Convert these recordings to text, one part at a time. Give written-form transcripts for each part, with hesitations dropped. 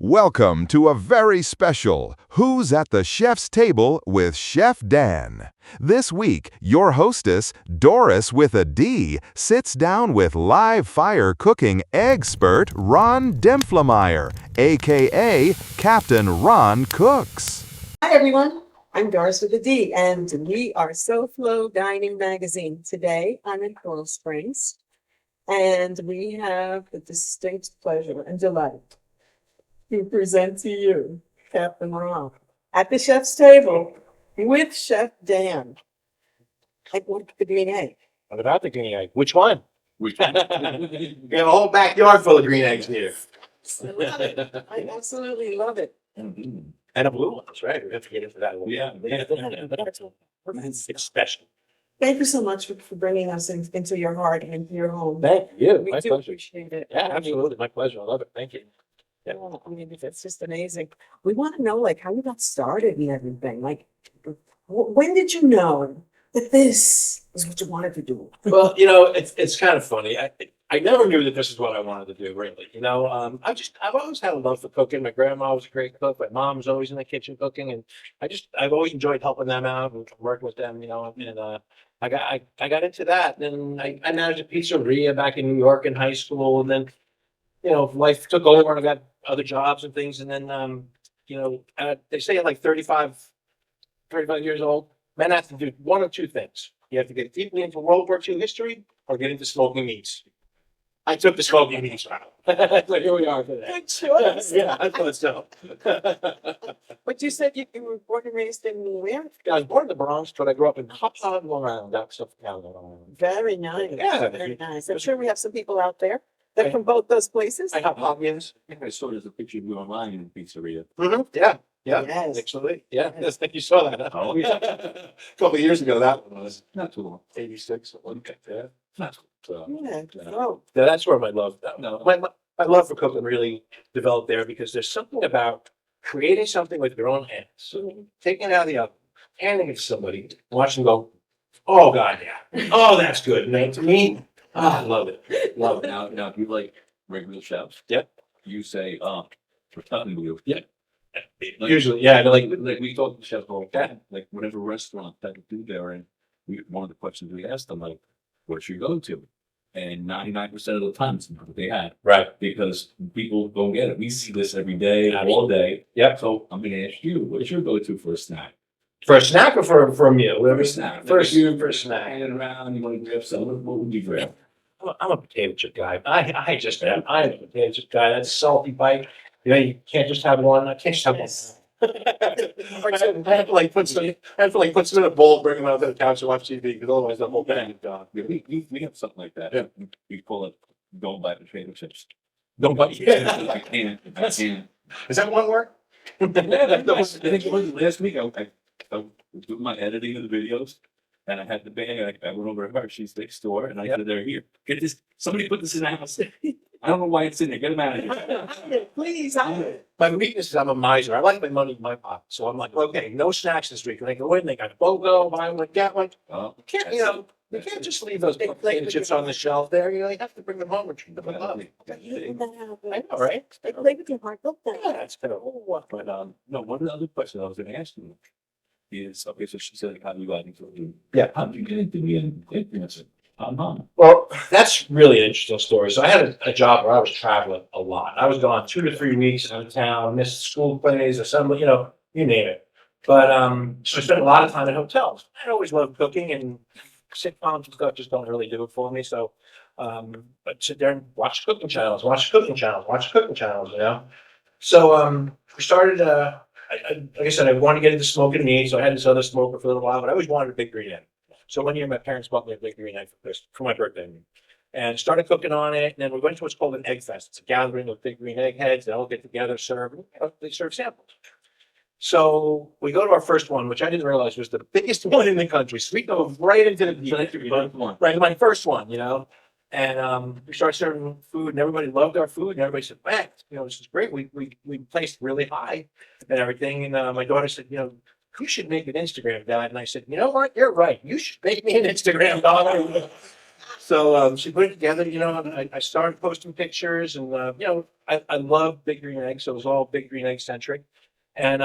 Welcome to a very special Who's at the Chef's Table with Chef Dan. This week, your hostess, Doris WithaD, sits down with live fire cooking Eggspert Ron Dimpflmaier, aka Captain Ron Cooks. Hi everyone, I'm Doris WithaD, and we are SoFloDining magazine. Today I'm in Coral Springs, and we have the distinct pleasure and delight to present to you Captain Ron at the chef's table with Chef Dan. I want the green egg. What about the green egg? Which one? Which We have a whole backyard full of green eggs here. I love it. I absolutely love it. And a blue one, that's right. We have to get into that one. Yeah. It's special. Thank you so much for bringing us into your heart and into your home. Thank you. We My do pleasure. appreciate it. Yeah, absolutely. My pleasure. I love it. Thank you. Yeah. Yeah, I mean, it's just amazing. We want to know, like, how you got started and everything. Like, when did you know that this is what you wanted to do? Well, it's kind of funny. I never knew that this is what I wanted to do, really. I've always had a love for cooking. My grandma was a great cook. My mom was always in the kitchen cooking, and I've always enjoyed helping them out and working with them. I got into that. Then I managed a pizzeria back in New York in high school, and then life took over, and I got other jobs and things. And then they say at like 35 years old, men have to do one of two things. You have to get deeply into World War II history or get into smoking meats. I took the smoking meats route. So here we are today. Good choice. Yeah, I thought so. But you said you were born and raised in where? I was born in the Bronx, but I grew up in Hop Hog, Long Island, down Suffolk County, Long Island. Very nice. Yeah. Very nice. I'm sure we have some people out there that from both those places. I have Hopkins. I think I saw there's a picture of you online in the pizzeria. Yeah. Yeah, Yes. actually. Yeah, I think you saw that. Oh, yeah. A couple of years ago, that one was Not too long. 86. Okay, yeah. Not too long. Yeah. Yeah. Oh, Yeah, that's where my love, No. my love for cooking really developed there, because there's something about creating something with your own hands, taking it out of the oven, handing it to somebody, watching them go, oh God, yeah. Oh, that's good. And to me, I love it. Love it. Now, if you like regular chefs, Yep. you say, we're talking to you. Yeah. Like- Usually, yeah, they're Like, like, we talk to chefs all the time, like whatever restaurant that do there, and one of the questions we asked them, like, what's your go-to? And 99% of the time, it's what they had, right. because people don't get it. We see this every day, all day. Yep. So I'm gonna ask you, what's your go-to for a snack? For a snack or for a meal? For a snack. For you, for a Snack snack. it around, you wanna grab something, what would you grab? I'm a potato chip guy. I just am. I'm a potato chip guy. That's salty bite. You can't just have one. I can't just have one. yes. I have to put some in a bowl, bring them out to the couch and watch TV, because otherwise the whole thing is gone. Yeah, we have something like that. Yeah. We call it, don't buy potato chips. Don't bite. I can't. Is that one word? I think it was last week, I was doing my editing of the videos, and I had the bag, I went over to her, she's next door, and I said, they're here, get this, somebody put this in the house. I don't know why it's in there, get them out of here. Please, I My weakness is I'm a miser. I like my money in my pocket. So I'm like, okay, no snacks this week. And they go in, they got a BOGO, buy one, get one. Oh, You can't, you can't just leave those potato chips on the shelf there. You have to bring them home and treat them with love. I know, right? They play with your heart, don't they? Yeah, that's cool. but, no, one of the other questions I was gonna ask you is, okay, so she said, how do you like it? Yeah. How did you get into being an influencer? Mom. Well, that's really an interesting story. So I had a job where I was traveling a lot. I was gone 2 to 3 weeks out of town, missed school plays, assembly, you name it. But so I spent a lot of time in hotels. I always loved cooking, and sitcoms and stuff just don't really do it for me. So, but sit there and watch cooking channels. So we started. Like I said, I wanted to get into smoking meat, so I had this other smoker for a little while. But I always wanted a big green egg. So one year, my parents bought me a big green egg for my birthday, and started cooking on it. And then we went to what's called an egg fest. It's a gathering of big green egg heads. They all get together, they serve samples. So we go to our first one, which I didn't realize was the biggest one in the country. So we go right into the So that's your first one. right, my first one, And we started serving food, and everybody loved our food, and everybody said, "Man, this is great. We placed really high and everything." And my daughter said, "You should make an Instagram, Dad." And I said, "You know what? You're right. You should make me an Instagram, daughter." So she put it together, you know, and I started posting pictures and, you know, I love Big Green Egg. So it was all Big Green Egg centric. And,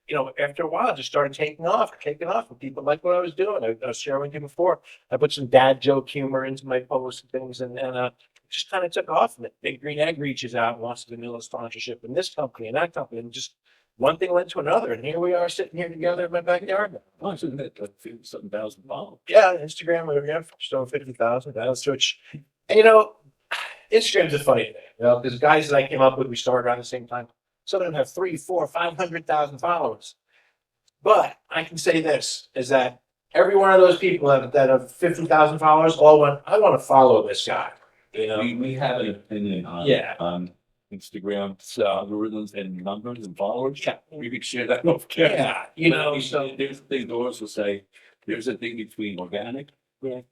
you know, after a while, it just started taking off. And people liked what I was doing. I was sharing with you before. I put some dad joke humor into my posts and things, and it just kind of took off. And Big Green Egg reaches out and wants to vanilla sponsorship in this company and that company, and just one thing led to another. And here we are sitting here together in my backyard now. Oh, isn't it like 50,000 followers? Yeah, Instagram, we have just over 50,000. That's Twitch. And, you know, Instagram's a funny thing, you know, because guys that I came up with, we started around the same time. Some of them have 3, 4, 500,000 followers. But I can say this, is that every one of those people that have 50,000 followers all went, I want to follow this guy. You know? We have an opinion on, Yeah. on Instagram algorithms and numbers and followers. Yeah. We could share that over there. Yeah, you know, so There's a thing Doris will say, there's a thing between organic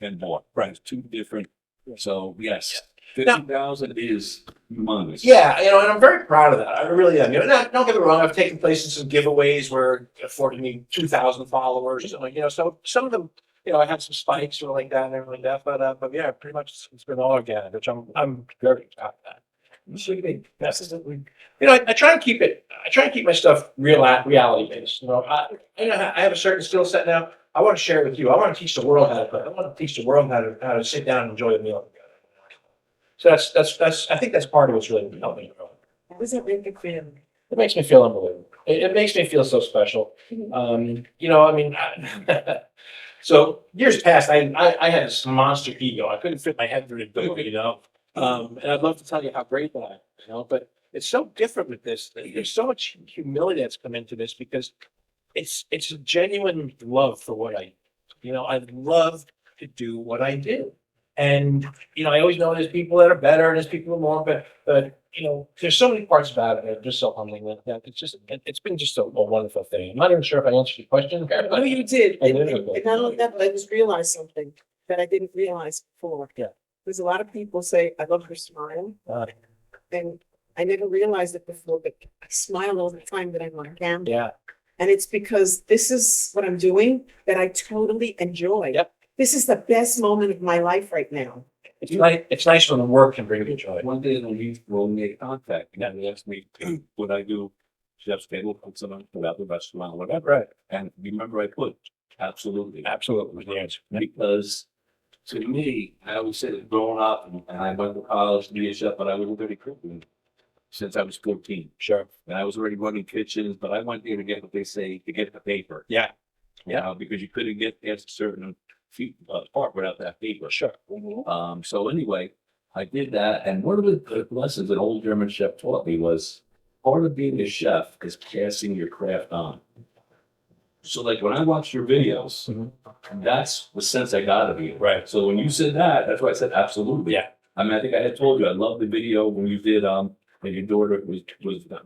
and more. Right. It's two different. So yes, 50,000 is humongous. yeah, you know, and I'm very proud of that. I really am. You know, don't get me wrong. I've taken place in some giveaways where it afforded me 2,000 followers. You know, so some of them, you know, I had some spikes or like that and everything like that. But yeah, pretty much it's been all organic, which I'm very proud of that. Should be necessarily, you know, I try and keep it. I try and keep my stuff reality based. You know, I have a certain skill set now. I want to share it with you. I want to teach the world how to cook. I want to teach the world how to sit down and enjoy a meal together. So that's I think that's part of what's really helping me grow. How does that make you feel? It makes me feel unbelievable. It makes me feel so special. You know, I mean, so years past, I had this monster ego. I couldn't fit my head through the door, you know. And I'd love to tell you how great that I am, you know, but it's so different with this. There's so much humility that's come into this because it's a genuine love for what I do. You know, I love to do what I do. And, you know, I always know there's people that are better and there's people who are more, but, you know, there's so many parts about it that are just so humbling. That it's been just a wonderful thing. I'm not even sure if I answered your question. No, you did. I And did. and not only that, but I just realized something that I didn't realize before. Yeah. There's a lot of people say, I love her smile. And I never realized it before, but I smile all the time that I'm on camera. Yeah. And it's because this is what I'm doing that I totally enjoy. Yep. This is the best moment of my life right now. It's nice when the work can bring you joy. One day we'll make contact. And they asked me, would I do chef's table, put someone without the restaurant, whatever. Right. And remember I put absolutely. Absolutely was the answer. Because to me, I always said growing up and I went to college to be a chef, but I was already cooking since I was 14. Sure. And I was already running kitchens, but I went there to get what they say, to get the paper. Yeah. You know, because you couldn't get past a certain part without that paper. Sure. So anyway, I did that. And one of the lessons an old German chef taught me was part of being a chef is passing your craft on. So like when I watched your videos, that's the sense I got of you. Right. So when you said that, that's why I said absolutely. Yeah. I mean, I think I had told you, I loved the video when you did, when your daughter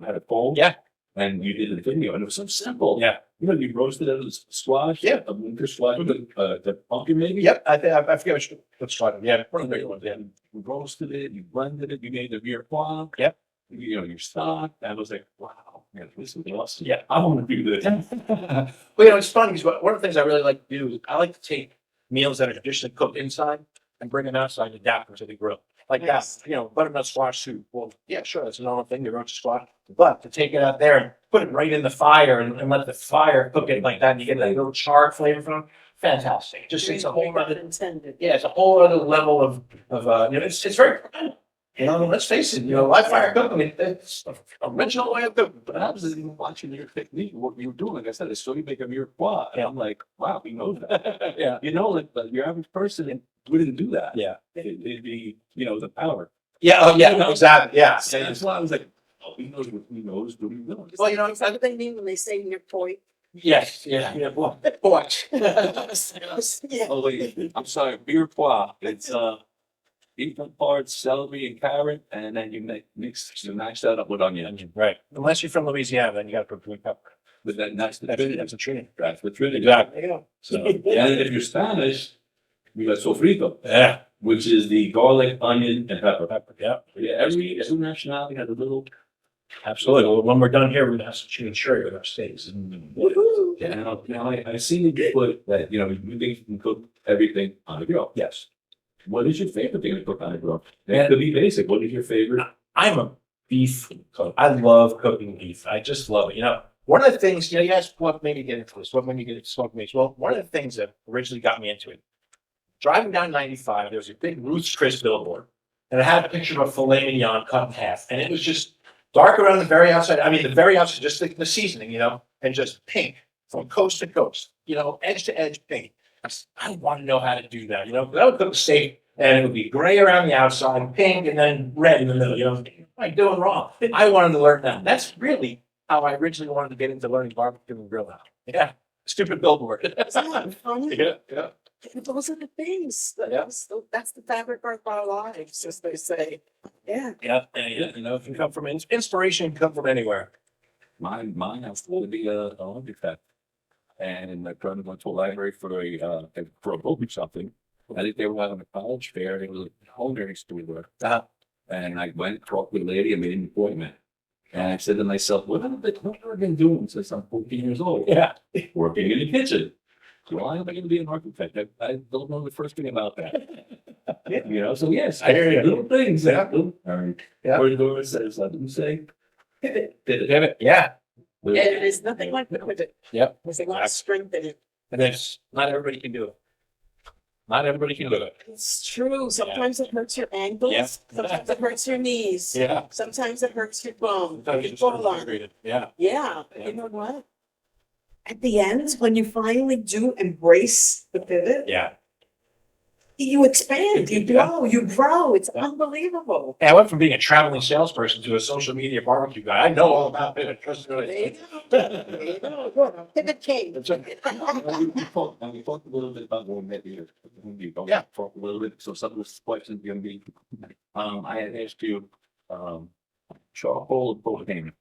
had a phone. Yeah. And you did the video and it was so simple. Yeah. You know, you roasted it as squash. Yeah. A winter squash, the pumpkin maybe. Yep. I forget which one. Yeah. One of the big ones. Yeah. You roasted it, you blended it, you made the mirepoix. Yep. You know, your stock. And I was like, wow, man, this is awesome. Yeah. I want to do this. Well, you know, it's funny because one of the things I really like to do is I like to take meals that are traditionally cooked inside and bring them outside and adapt them to the grill. Like Nice. that, you know, butternut squash soup. Well, yeah, sure, that's a normal thing, you roast squash. But to take it out there and put it right in the fire and let the fire cook it like that, and you get that little charred flavor from it, fantastic. Just it's a whole Not other, intended. yeah, it's a whole other level of you know, it's very, you know, let's face it, you know, live fire cooking, it's the original way of cooking. But I was even watching your technique, what you were doing. Like I said, I saw you make a mirepoix. And I'm like, wow, he knows that. Yeah. You know, like but your average person wouldn't do that. Yeah. It'd be, you know, the power. Yeah, oh, yeah, exactly, yeah. And that's why I was like, oh, he knows what he knows, what he knows. Well, you know, Is that what they mean when they say near point? yes, yeah, boy. Yeah. Oh, wait, I'm sorry, mirepoix. It's, equal parts celery and carrot, and then you mash that up with onion. Right. Unless you're from Louisiana, then you gotta put green pepper. With that nice, That's a treat. that's the Trinity. Exactly. There you go. So, and if you're Spanish, we got sofrito, Yeah. which is the garlic, onion, and pepper. Pepper, yeah. Yeah, every nationality has a little. Absolutely. Well, when we're done here, we're gonna have some chimichurri with our steaks. Woo-hoo. Yeah, now I see that you put that, you know, you think you can cook everything on the grill. Yes. what is your favorite thing to cook on the grill? It could be basic. What is your favorite? I'm a beef cook. I love cooking beef. I just love it. You know, one of the things, you know, you asked what made me get into this, what made me get into smoked meats. Well, one of the things that originally got me into it, driving down 95, there was a big Ruth's Chris billboard. And it had a picture of a filet mignon cut in half. And it was just dark around the very outside. I mean, the very outside, just the seasoning, you know, and just pink from coast to coast, you know, edge to edge pink. I want to know how to do that, you know, 'cause I would cook steak and it would be gray around the outside, pink, and then red in the middle, you know, what am I doing wrong? I wanted to learn that. That's really how I originally wanted to get into learning barbecue and grill out. Yeah, stupid billboard. Isn't that funny? Yeah. Those are the things. Yeah. That's the fabric of our lives, as they say. Yeah. Yeah, you know, if you come from inspiration, can come from anywhere. Mine has to be a Olympic fest. And my friend went to a library for a book or something. I think they were having a college fair. There was a culinary store there. Uh-huh. And I went, talked with a lady, and made an appointment. And I said to myself, what have I been doing since I'm 14 years old? Yeah. Working in the kitchen. Why am I going to be an architect? I don't know the first thing about that. You know, so yes, I hear you. little things. Yeah. Yeah. Where Doris says, let them say, Pivot. Yeah. And there's nothing like pivot. Yep. There's a lot of strength in it. And there's not everybody can do it. Not everybody can do it. It's true. Sometimes it hurts your ankles. Yeah. Sometimes it hurts your knees. Yeah. Sometimes it hurts your bone. Sometimes You you just fall on. integrate it. Yeah. Yeah. Yeah. You know what? At the end, when you finally do embrace the pivot, Yeah. you expand, you grow, It's Yeah. unbelievable. Hey, I went from being a traveling salesperson to a social media barbecue guy. I know all about it. Trust There you me. go. There you go. You're a pivot king. That's right. and we talked a little bit about when we met here. Yeah. Talk a little bit. So some of the questions going to be, I had asked you, charcoal or propane?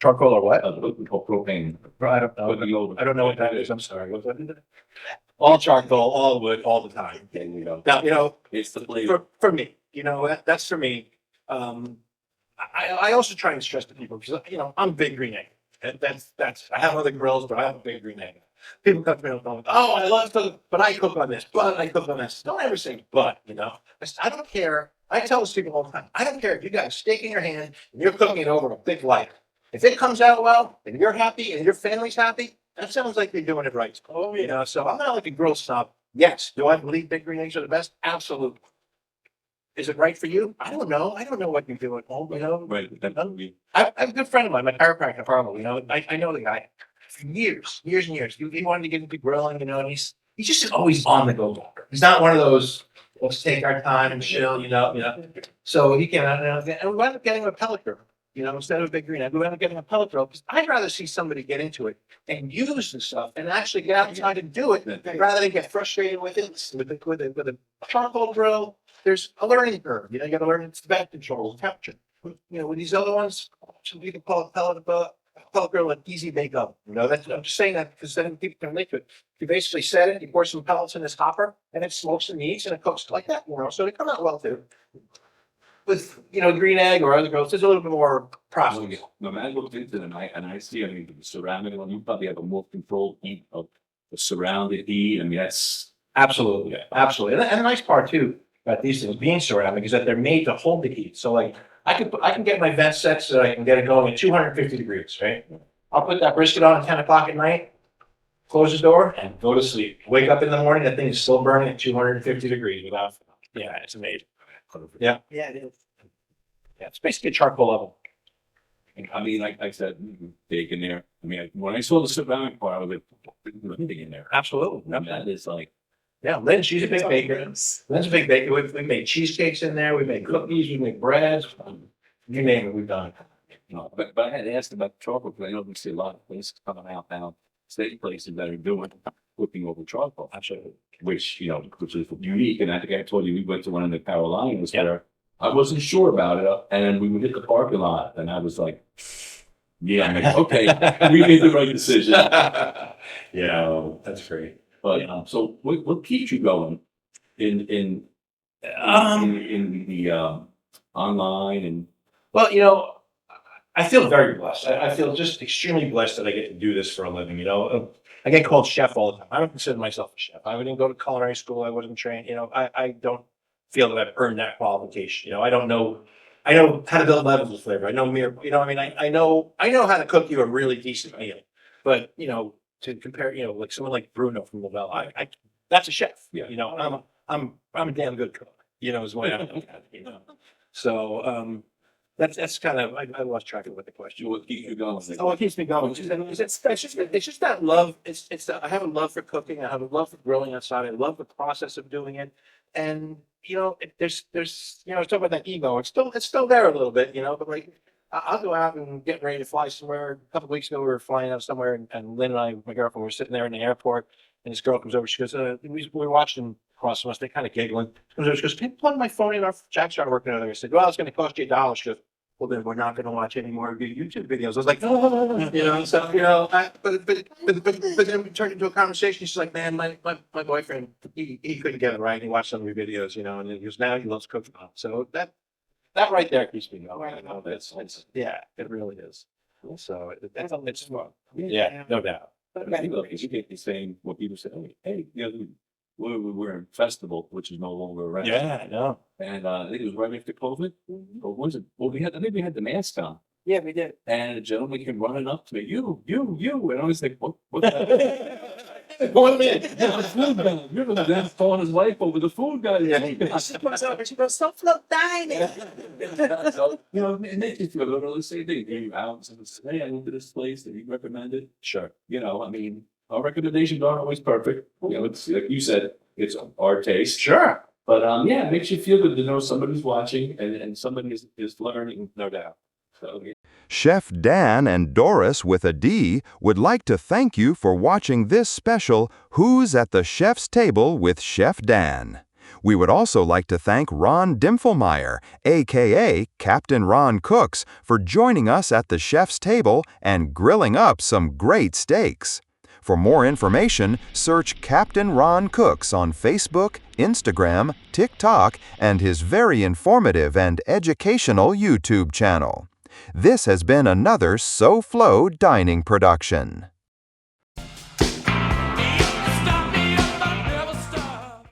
Charcoal or what? Propane. I don't know. Cooking over. I don't know what that is. I'm sorry. What's that? All charcoal, all wood, all the time. And, you know, Now, you know, it's the flavor. for me, you know, that's for me. I also try and stress to people because, you know, I'm a big green egg. And that's, I have other grills, but I have a big green egg. People come to me and go, oh, I love to, but I cook on this, but I cook on this. Don't ever say but, you know. I don't care. I tell those people all the time, I don't care if you got a steak in your hand and you're cooking it over a big light. If it comes out well and you're happy and your family's happy, that sounds like you're doing it right. Oh, you know, so I'm not like a grill snob. Yes. Do I believe big green eggs are the best? Absolutely. Is it right for you? I don't know. I don't know what you do at home, you know. Right. I have a good friend of mine, my chiropractor, probably, you know, I know the guy for years and years. He wanted to get into grilling, you know, and he's just always on the go. He's not one of those, let's take our time and chill, you know. So he came out and we wound up getting a pellet grill, you know, instead of a big green egg. We wound up getting a pellet grill because I'd rather see somebody get into it and use the stuff and actually get outside and do it rather than get frustrated with it. With a charcoal grill, there's a learning curve. You know, you got to learn its back control, temperature. You know, with these other ones, you can call it pellet grill an easy bake up. You know, that's, I'm just saying that because then people can relate to it. You basically set it, you pour some pellets in this hopper, and it smokes and eats, and it cooks like that. You know, so they come out well too. With, you know, green egg or other grills, there's a little bit more process. When I looked into it and I see, I mean, the surrounding one, you probably have a more controlled heat of the surrounded heat. I mean, that's Absolutely, absolutely. And the nice part too about these things being ceramic is that they're made to hold the heat. So like I can get my vent set so that I can get it going at 250 degrees, right? I'll put that brisket on at 10 o'clock at night, close the door and go to sleep. Wake up in the morning, that thing is still burning at 250 degrees without, yeah, it's amazing. Yeah. Yeah, it is. Yeah, it's basically a charcoal level. I mean, like I said, bacon there. I mean, when I saw the surrounding part, I was like, bacon there. Absolutely. I mean, that is like, Yeah, Lynn, she's a big baker. Lynn's a big baker. We made cheesecakes in there. We made cookies. We make breads. You name it, we've done it. you know, but I had asked about charcoal because I know we see a lot of places coming out now, steak places that are doing cooking over charcoal. Absolutely. Which, you know, which is unique. And I think I told you, we went to one in the Carolinas Yeah. where I wasn't sure about it. And we would hit the parking lot and I was like, yeah, I'm like, okay, we made the right decision. Yeah, that's great. But, so what keeps you going in the online and? Well, you know, I feel very blessed. I feel just extremely blessed that I get to do this for a living, you know. I get called chef all the time. I don't consider myself a chef. I didn't go to culinary school. I wasn't trained, you know, I don't feel that I've earned that qualification. You know, I don't know. I know how to build levels of flavor. I know mere, you know, I mean, I know how to cook you a really decent meal. But, you know, to compare, you know, like someone like Bruno from Lavelle, that's a chef. Yeah. You know, I'm a damn good cook. You know, is the way I look at it. You know, so that's kind of I lost track of what the question was. What keeps you going? Oh, it keeps me going. It's just that love. I have a love for cooking. I have a love for grilling outside. I love the process of doing it. And you know, there's you know, I was talking about that ego. It's still there a little bit, you know. But like, I'll go out and get ready to fly somewhere. A couple of weeks ago, we were flying out somewhere, and Lynn and I, my girlfriend, were sitting there in the airport, and this girl comes over. She goes, we were watching across from us. They kind of giggling. She goes, "Can you plug my phone in?" Our Jack started working over there. I said, "Well, it's going to cost you $1." She goes, "Well, then we're not going to watch any more of your YouTube videos." I was like, "Oh," you know. So you know, but then we turned into a conversation. She's like, "Man, my boyfriend, he couldn't get it right. He watched some of your videos, you know, and he goes, now he loves cooking." So that right there keeps me going. You know, it's yeah, it really is. So it's fun. Yeah, no doubt. You get the same, what people say, hey, you know, we're in festival, which is no longer around. Yeah, I know. And I think it was right after COVID. Or was it? Well, I think we had the mask on. Yeah, we did. And a gentleman came running up to me, you. And I was like, what the Going in. You're the man throwing his life over the food guy. She goes over, she goes, SoFloDining. So, you know, it makes you feel good. Let's say they gave you out and say, hey, I went to this place that you recommended. Sure. You know, I mean, our recommendations aren't always perfect. You know, it's like you said, it's our taste. Sure. But yeah, it makes you feel good to know somebody's watching and somebody is learning, no doubt. So yeah. Chef Dan and Doris WithaD would like to thank you for watching this special Who's at the Chef's Table with Chef Dan. We would also like to thank Ron Dimpflmaier, aka Captain Ron Cooks, for joining us at the chef's table and grilling up some great steaks. For more information, search Captain Ron Cooks on Facebook, Instagram, TikTok, and his very informative and educational YouTube channel. This has been another SoFloDining production.